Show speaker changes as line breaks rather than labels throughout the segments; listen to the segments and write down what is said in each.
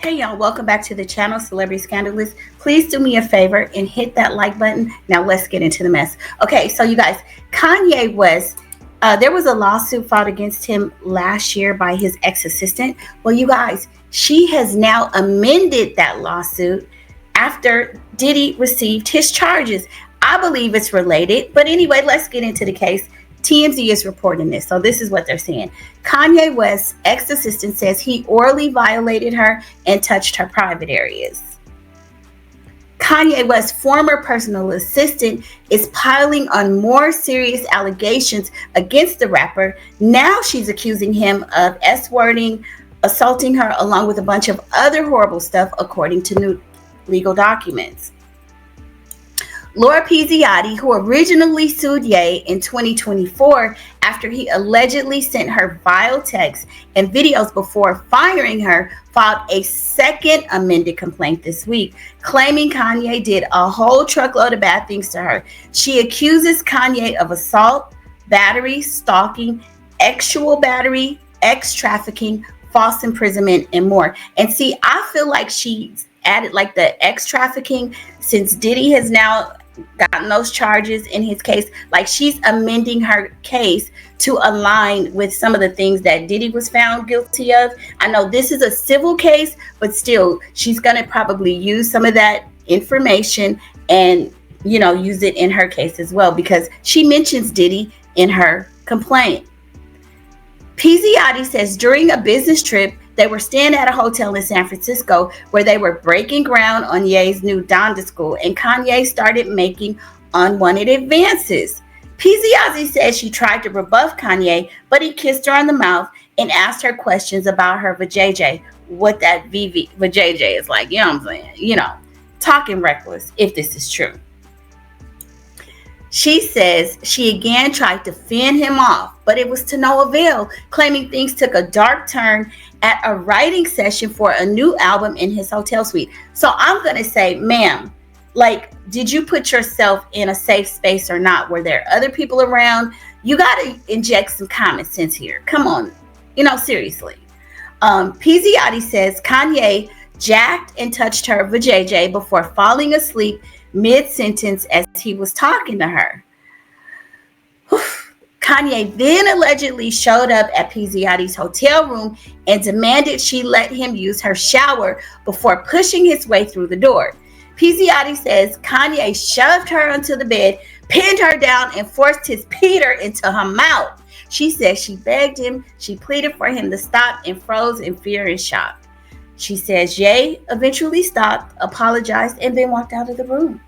Hey y'all, welcome back to the channel, Celebrity Scandalous. Please do me a favor and hit that like button. Now let's get into the mess. Okay, so you guys, Kanye West, there was a lawsuit filed against him last year by his ex-assistant. Well, you guys, she has now amended that lawsuit after Diddy received his charges. I believe it's related, but anyway, let's get into the case. TMZ is reporting this. So this is what they're saying. Kanye West's ex-assistant says he orally violated her and touched her private areas. Kanye West's former personal assistant is piling on more serious allegations against the rapper. Now she's accusing him of S-wording, assaulting her, along with a bunch of other horrible stuff, according to new legal documents. Laura Pizziotti, who originally sued Ye in 2024 after he allegedly sent her vile texts and videos before firing her, filed a second amended complaint this week, claiming Kanye did a whole truckload of bad things to her. She accuses Kanye of assault, battery, stalking, sexual battery, trafficking, false imprisonment, and more. And see, I feel like she's added like the trafficking, since Diddy has now gotten those charges in his case. Like, she's amending her case to align with some of the things that Diddy was found guilty of. I know this is a civil case, but still, she's going to probably use some of that information and, you know, use it in her case as well, because she mentions Diddy in her complaint. Pizziotti says during a business trip, they were staying at a hotel in San Francisco where they were breaking ground on Ye's new Donda school, and Kanye started making unwanted advances. Pizziotti said she tried to rebuff Kanye, but he kissed her on the mouth and asked her questions about her vajayjay, what that vajayjay is like, you know what I'm saying? You know, talking reckless, if this is true. She says she again tried to fend him off, but it was to no avail, claiming things took a dark turn at a writing session for a new album in his hotel suite. So I'm going to say, ma'am, like, did you put yourself in a safe space or not? Were there other people around? You got to inject some common sense here. Come on. You know, seriously. Pizziotti says Kanye jacked and touched her vajayjay before falling asleep mid-sentence as he was talking to her. Kanye then allegedly showed up at Pizziotti's hotel room and demanded she let him use her shower before pushing his way through the door. Pizziotti says Kanye shoved her onto the bed, pinned her down, and forced his Peter into her mouth. She says she begged him, she pleaded for him to stop, and froze in fear and shock. She says Ye eventually stopped, apologized, and then walked out of the room.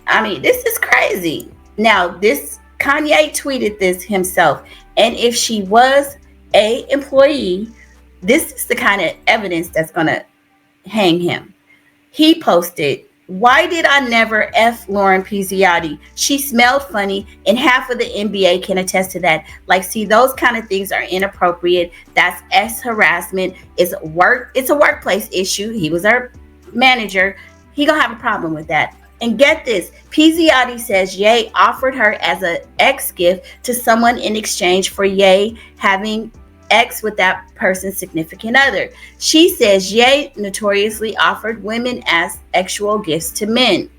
I mean, this is crazy. Now, this Kanye tweeted this himself, and if she was a employee, this is the kind of evidence that's going to hang him. He posted, "Why did I never F Lauren Pizziotti? She smelled funny, and half of the NBA can attest to that." Like, see, those kind of things are inappropriate. That's harassment. It's a workplace issue. He was her manager. He gonna have a problem with that. And get this, Pizziotti says Ye offered her as an ex gift to someone in exchange for Ye having X with that person's significant other. She says Ye notoriously offered women as sexual gifts to men.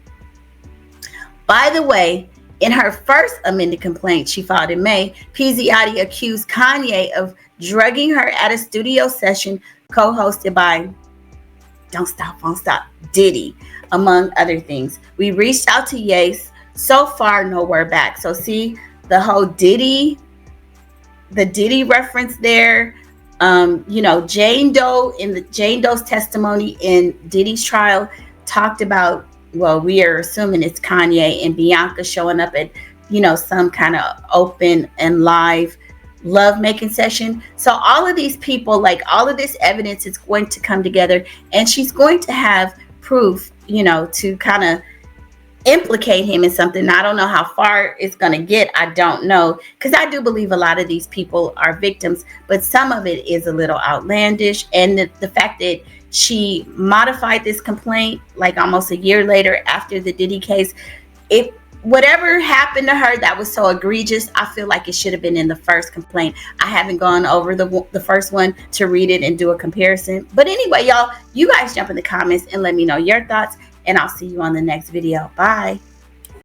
By the way, in her first amended complaint she filed in May, Pizziotti accused Kanye of drugging her at a studio session co-hosted by Don't Stop, Won't Stop, Diddy, among other things. We reached out to Ye, so far no word back. So see, the whole Diddy reference there. You know, Jane Doe's testimony in Diddy's trial talked about, well, we are assuming it's Kanye and Bianca showing up at, you know, some kind of open and live love-making session. So all of these people, like, all of this evidence is going to come together, and she's going to have proof, you know, to kind of implicate him in something. I don't know how far it's going to get. I don't know, because I do believe a lot of these people are victims, but some of it is a little outlandish. And the fact that she modified this complaint like almost a year later after the Diddy case, it whatever happened to her that was so egregious, I feel like it should have been in the first complaint. I haven't gone over the first one to read it and do a comparison. But anyway, y'all, you guys jump in the comments and let me know your thoughts, and I'll see you on the next video. Bye.